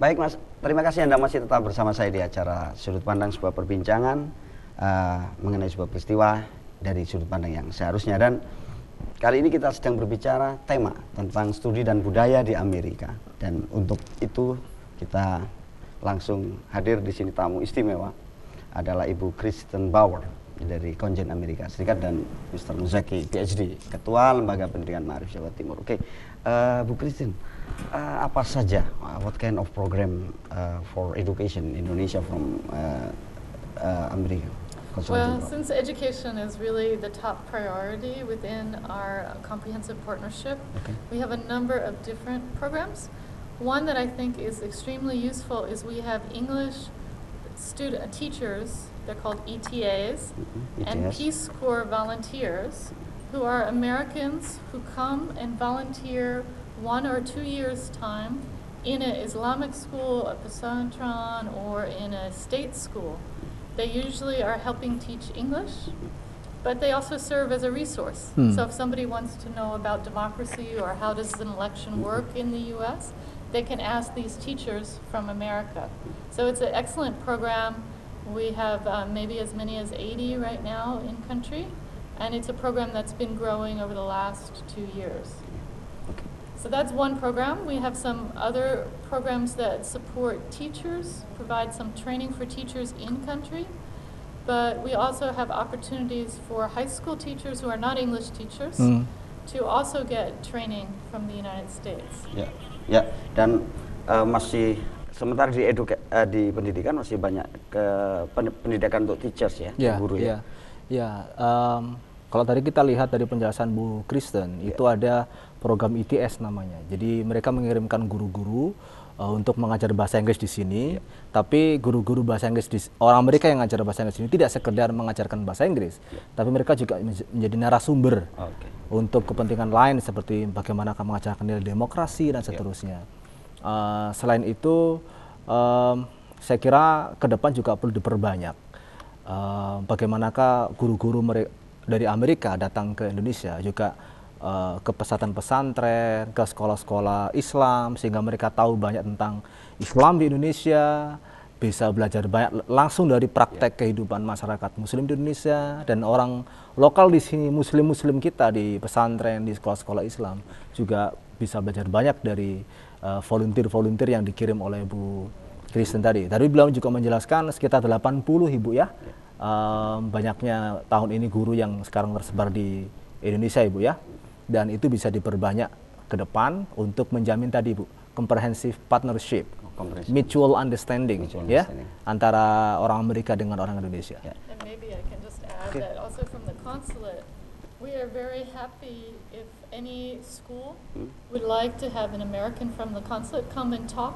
Baik Mas, terima kasih Anda masih tetap bersama saya di acara Sudut Pandang, sebuah perbincangan mengenai sebuah peristiwa dari sudut pandang yang seharusnya. Dan kali ini kita sedang berbicara tema tentang studi dan budaya di Amerika. Dan untuk itu kita langsung hadir di sini tamu istimewa adalah Ibu Kristen Bauer dari Konjen Amerika Serikat dan Mr. Muzaki PhD, Ketua Lembaga Pendidikan Ma'arif Jawa Timur. Oke, Bu Kristen, apa saja, what kind of program for education in Indonesia from America? Well, since education is really the top priority within our comprehensive partnership, we have a number of different programs. One that I think is extremely useful is we have English teachers, they're called ETAs, and Peace Corps volunteers, who are Americans who come and volunteer 1 or 2 years' time in an Islamic school, a pesantren, or in a state school. They usually are helping teach English, but they also serve as a resource. So if somebody wants to know about democracy or how does an election work in the US, they can ask these teachers from America. So it's an excellent program. We have maybe as many as 80 right now in country, and it's a program that's been growing over the last 2 years. So that's one program. We have some other programs that support teachers, provide some training for teachers in country, but we also have opportunities for high school teachers who are not English teachers to also get training from the United States. Ya, dan masih sementara di pendidikan masih banyak pendidikan untuk teachers ya, guru ya. Kalau tadi kita lihat dari penjelasan Bu Kristen, itu ada program ITS namanya. Jadi mereka mengirimkan guru-guru untuk mengajar bahasa Inggris di sini. Tapi guru-guru bahasa Inggris orang Amerika yang mengajar bahasa Inggris ini tidak sekedar mengajarkan bahasa Inggris, tapi mereka juga menjadi narasumber untuk kepentingan lain seperti bagaimana mengajarkan nilai demokrasi dan seterusnya. Selain itu, saya kira ke depan juga perlu diperbanyak. Bagaimanakah guru-guru dari Amerika datang ke Indonesia juga ke pesantren-pesantren, ke sekolah-sekolah Islam, sehingga mereka tahu banyak tentang Islam di Indonesia, bisa belajar banyak langsung dari praktek kehidupan masyarakat Muslim di Indonesia, dan orang lokal di sini, Muslim-Muslim kita di pesantren, di sekolah-sekolah Islam juga bisa belajar banyak dari volunteer-volunteer yang dikirim oleh Bu Kristen tadi. Tadi beliau juga menjelaskan sekitar 80 Ibu ya. Banyaknya tahun ini guru yang sekarang tersebar di Indonesia Ibu ya, dan itu bisa diperbanyak ke depan untuk menjamin tadi Bu, comprehensive partnership, mutual understanding ya, antara orang Amerika dengan orang Indonesia. And maybe I can just add that also from the consulate, we are very happy if any school would like to have an American from the consulate come and talk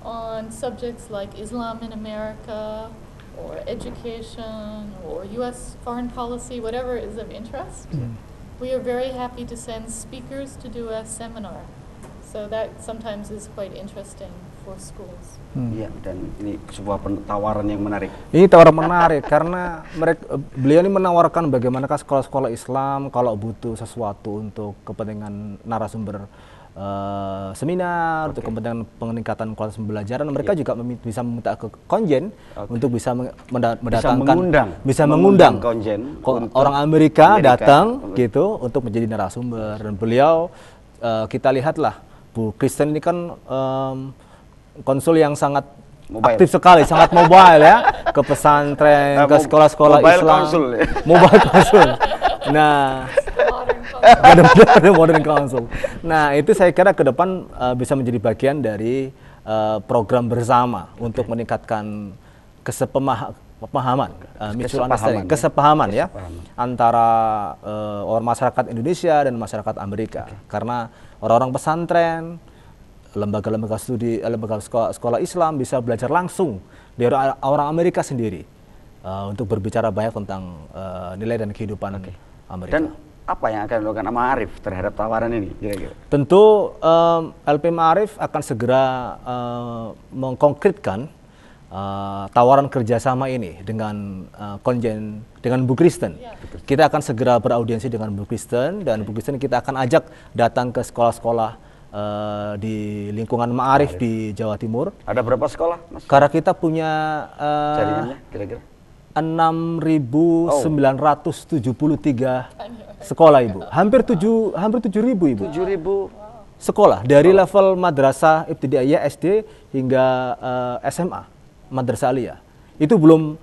on subjects like Islam in America, or education, or U.S. foreign policy, whatever is of interest. We are very happy to send speakers to do a seminar. So that sometimes is quite interesting for schools. Iya, dan ini sebuah tawaran yang menarik. Ini tawaran menarik karena beliau ini menawarkan bagaimanakah sekolah-sekolah Islam kalau butuh sesuatu untuk kepentingan narasumber seminar, untuk kepentingan peningkatan kualitas pembelajaran, mereka juga bisa meminta ke Konjen untuk bisa mendatangkan, bisa mengundang Konjen orang Amerika datang gitu untuk menjadi narasumber. Dan beliau kita lihatlah Bu Kristen ini kan konsul yang sangat aktif sekali, sangat mobile ya, ke pesantren, ke sekolah-sekolah Islam, mobile konsul. Nah, ada modern council. Nah, itu saya kira ke depan bisa menjadi bagian dari program bersama untuk meningkatkan kesepahaman ya antara orang masyarakat Indonesia dan masyarakat Amerika. Karena orang-orang pesantren, lembaga-lembaga studi, lembaga sekolah Islam bisa belajar langsung dari orang Amerika sendiri untuk berbicara banyak tentang nilai dan kehidupan Amerika. Dan apa yang akan dilakukan Ma'arif terhadap tawaran ini? Kira-kira? Tentu LP Ma'arif akan segera mengkonkretkan tawaran kerjasama ini dengan Konjen, dengan Bu Kristen. Kita akan segera beraudiensi dengan Bu Kristen, dan Bu Kristen kita akan ajak datang ke sekolah-sekolah di lingkungan Ma'arif di Jawa Timur. Ada berapa sekolah, Mas? Karena kita punya Jaringannya kira-kira? 6.973 sekolah, Ibu. Hampir 7.000, Ibu. 7.000 Sekolah dari level madrasah ibtidaiyah SD hingga SMA, madrasah aliyah. Itu belum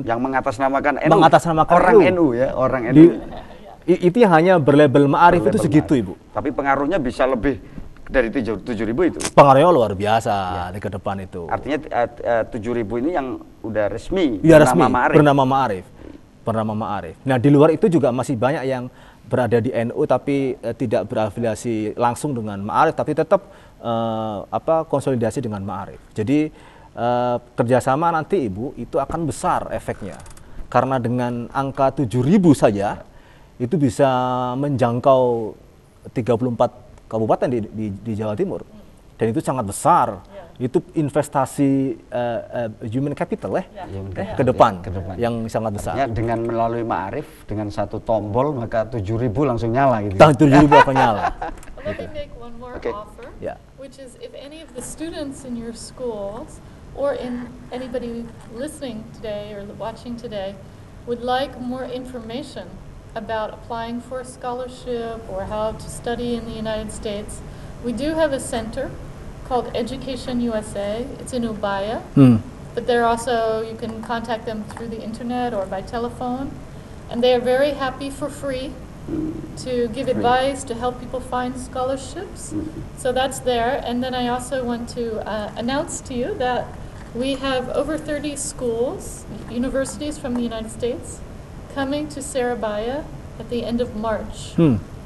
yang mengatasnamakan NU. Mengatasnamakan orang NU. NU ya, orang NU. Itu yang hanya berlabel Ma'arif itu Berlabel segitu, Ma'arif. Ibu. Tapi pengaruhnya bisa lebih dari 7.000 itu. Pengaruhnya luar biasa di ke depan itu. Artinya 7.000 ini yang udah resmi, Ya, resmi, Ma'arif. bernama Ma'arif. Nah, di luar itu juga masih banyak yang berada di NU tapi tidak berafiliasi langsung dengan Ma'arif, tapi tetap konsolidasi dengan Ma'arif. Jadi kerjasama nanti, Ibu, itu akan besar efeknya. Karena dengan angka 7.000 saja, itu bisa menjangkau 34 kabupaten di Jawa Timur. Dan itu sangat besar. Itu investasi human capital ke depan yang sangat besar. Artinya dengan melalui Ma'arif, dengan satu tombol, maka 7.000 langsung nyala gitu. 7.000 akan nyala. Let me make one more offer, Yeah. which is if any of the students in your schools or in anybody listening today or watching today would like more information about applying for a scholarship or how to study in the United States, we do have a center called Education USA. It's in Ubaya, but they're also, you can contact them through the internet or by telephone, and they are very happy for free to give advice, to help people find scholarships. So that's there. And then I also want to announce to you that we have over 30 schools, universities from the United States, coming to Surabaya at the end of March.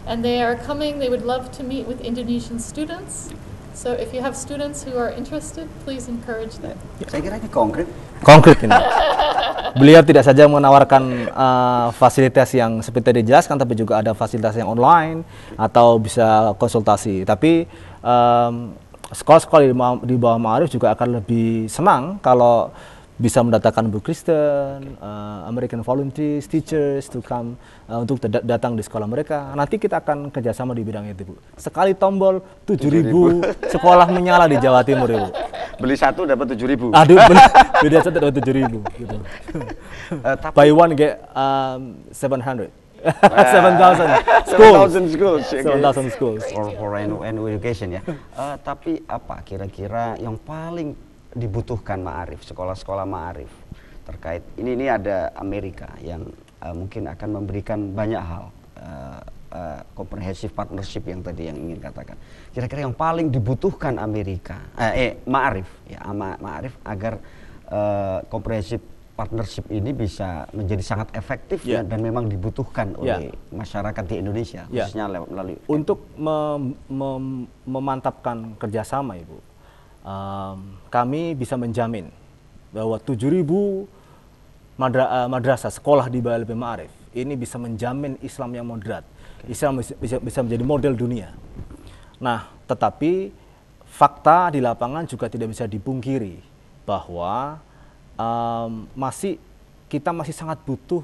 And they are coming, they would love to meet with Indonesian students. So if you have students who are interested, please encourage them. Saya kira ini konkret. Konkret ini. Beliau tidak saja menawarkan fasilitas yang seperti tadi dijelaskan, tapi juga ada fasilitas yang online atau bisa konsultasi. Tapi sekolah-sekolah di bawah Ma'arif juga akan lebih senang kalau bisa mendatangkan Bu Kristen, American volunteers, teachers to come untuk datang di sekolah mereka. Nanti kita akan kerjasama di bidang itu, Bu. Sekali tombol 7.000 sekolah menyala di Jawa Timur, Ibu. Beli satu dapat 7.000. Aduh, beli satu dapat 7.000 gitu. Buy one get 700. 7,000 schools. 7,000 schools. 7,000 schools. For NU education ya. Tapi apa kira-kira yang paling dibutuhkan Ma'arif, sekolah-sekolah Ma'arif terkait ini ada Amerika yang mungkin akan memberikan banyak hal, comprehensive partnership yang tadi yang ingin katakan. Kira-kira yang paling dibutuhkan Amerika, Ma'arif ya, Ma'arif agar comprehensive partnership ini bisa menjadi sangat efektif dan memang dibutuhkan oleh masyarakat di Indonesia, khususnya melalui untuk memantapkan kerjasama, Ibu. Kami bisa menjamin bahwa 7.000 madrasah sekolah di BLB Ma'arif ini bisa menjamin Islam yang moderat. Islam bisa menjadi model dunia. Nah, tetapi fakta di lapangan juga tidak bisa dipungkiri bahwa kita masih sangat butuh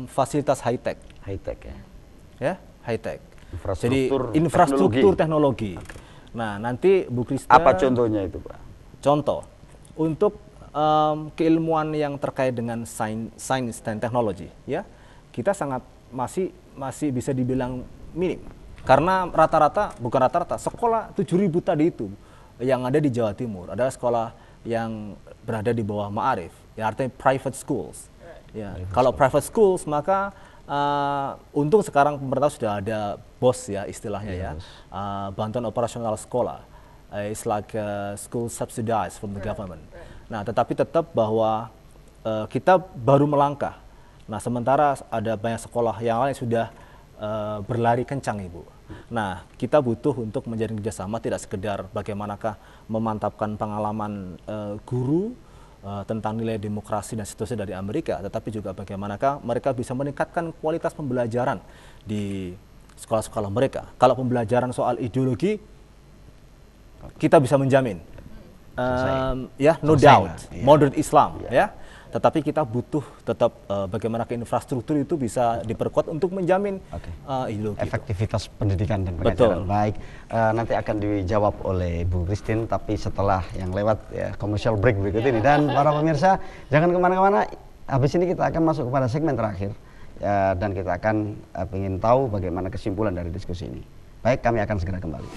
fasilitas high-tech. High-tech Ya, high-tech. Jadi Infrastruktur infrastruktur teknologi. Nah, nanti Bu Kristen. Apa contohnya itu, Pak? Contoh, untuk keilmuan yang terkait dengan sains dan teknologi, ya, kita masih bisa dibilang minim. Karena bukan rata-rata, sekolah 7.000 tadi itu yang ada di Jawa Timur adalah sekolah yang berada di bawah Ma'arif, ya, artinya private schools. Ya, kalau private schools maka untung sekarang pemerintah sudah ada BOS ya istilahnya ya, bantuan operasional sekolah. It's like school subsidized from the government. Nah, tetapi tetap bahwa kita baru melangkah. Nah, sementara ada banyak sekolah yang lain sudah berlari kencang, Ibu. Nah, kita butuh untuk menjalin kerjasama, tidak sekedar bagaimanakah memantapkan pengalaman guru tentang nilai demokrasi dan seterusnya dari Amerika, tetapi juga bagaimanakah mereka bisa meningkatkan kualitas pembelajaran di sekolah-sekolah mereka. Kalau pembelajaran soal ideologi, kita bisa menjamin, ya, no doubt, modern Islam, ya. tetapi kita butuh tetap bagaimana infrastruktur itu bisa diperkuat untuk menjamin ILO. Efektivitas pendidikan dan pengajaran. Betul. Baik, nanti akan dijawab oleh Bu Christine, tapi setelah yang lewat ya commercial break berikut ini. Dan para pemirsa, jangan kemana-mana. Habis ini kita akan masuk kepada segmen terakhir dan kita akan ingin tahu bagaimana kesimpulan dari diskusi ini. Baik, kami akan segera kembali.